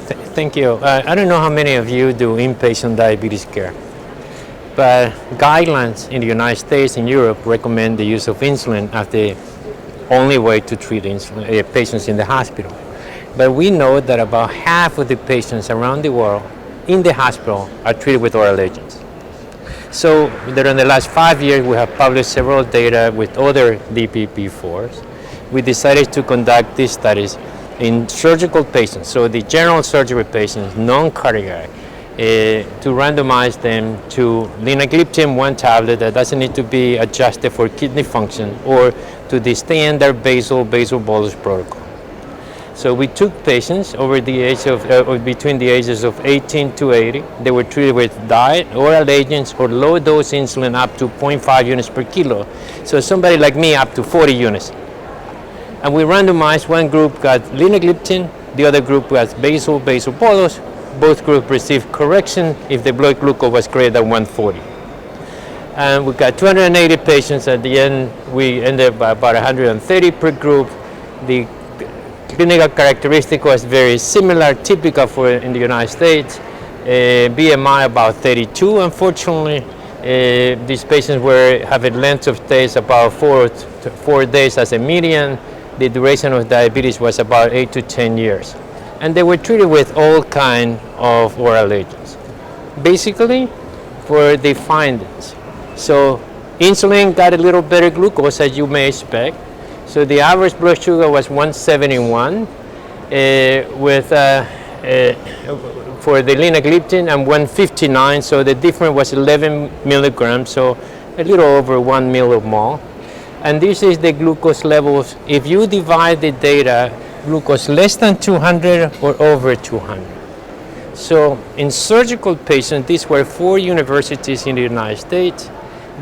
Thank you. I don't know how many of you do inpatient diabetes care, but guidelines in the United States and Europe recommend the use of insulin as the only way to treat patients in the hospital. But we know that about half of the patients around the world in the hospital are treated with oral agents. So during the last 5 years, we have published several data with other DPP-4s. We decided to conduct these studies in surgical patients, so the general surgery patients, non-cardiac, to randomize them to linagliptin, one tablet that doesn't need to be adjusted for kidney function, or to the standard basal bolus protocol. So we took patients over the age of, between the ages of 18 to 80. They were treated with diet, oral agents, or low-dose insulin up to 0.5 units per kilo. So somebody like me up to 40 units. And we randomized, one group got linagliptin, the other group got basal bolus. Both groups received correction if the blood glucose was greater than 140. And we got 280 patients. At the end, we ended up by about 130 per group. The clinical characteristic was very similar, typical for in the United States. BMI about 32, unfortunately. These patients were having length of stays about 4 days as a median. The duration of diabetes was about 8 to 10 years. And they were treated with all kinds of oral agents. Basically, for the findings. So insulin got a little better glucose, as you may expect. So the average blood sugar was 171 for the linagliptin, and 159. So the difference was 11 milligrams, so a little over 1 millimole. And this is the glucose levels. If you divide the data, glucose less than 200 or over 200. So in surgical patients, these were 4 universities in the United States.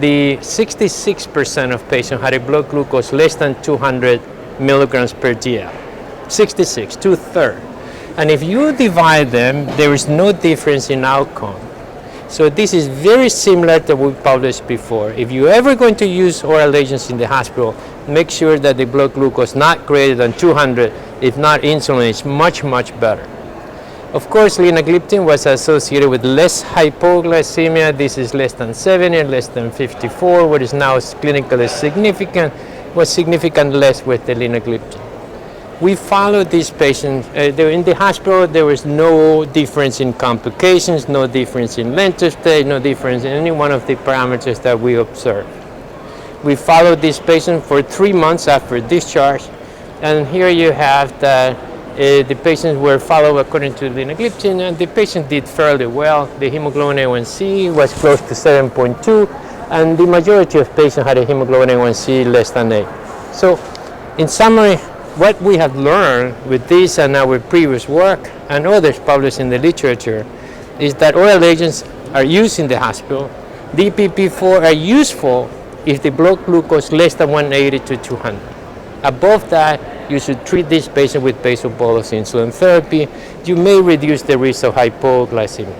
The 66% of patients had a blood glucose less than 200 milligrams per dl. 66, 2/3. And if you divide them, there is no difference in outcome. So this is very similar to what we published before. If you're ever going to use oral agents in the hospital, make sure that the blood glucose not greater than 200. If not, insulin is much, much better. Of course, linagliptin was associated with less hypoglycemia. This is less than 70, less than 54, what is now clinically significant, was significant less with the linagliptin. We followed these patients. In the hospital, there was no difference in complications, no difference in length of stay, no difference in any one of the parameters that we observed. We followed these patients for 3 months after discharge, and here you have that the patients were followed according to linagliptin, and the patient did fairly well. The hemoglobin A1C was close to 7.2, and the majority of patients had a hemoglobin A1C less than 8. So, in summary, what we have learned with this and our previous work and others published in the literature is that oral agents are used in the hospital. DPP-4 are useful if the blood glucose less than 180 to 200. Above that, you should treat this patient with basal bolus insulin therapy. You may reduce the risk of hypoglycemia.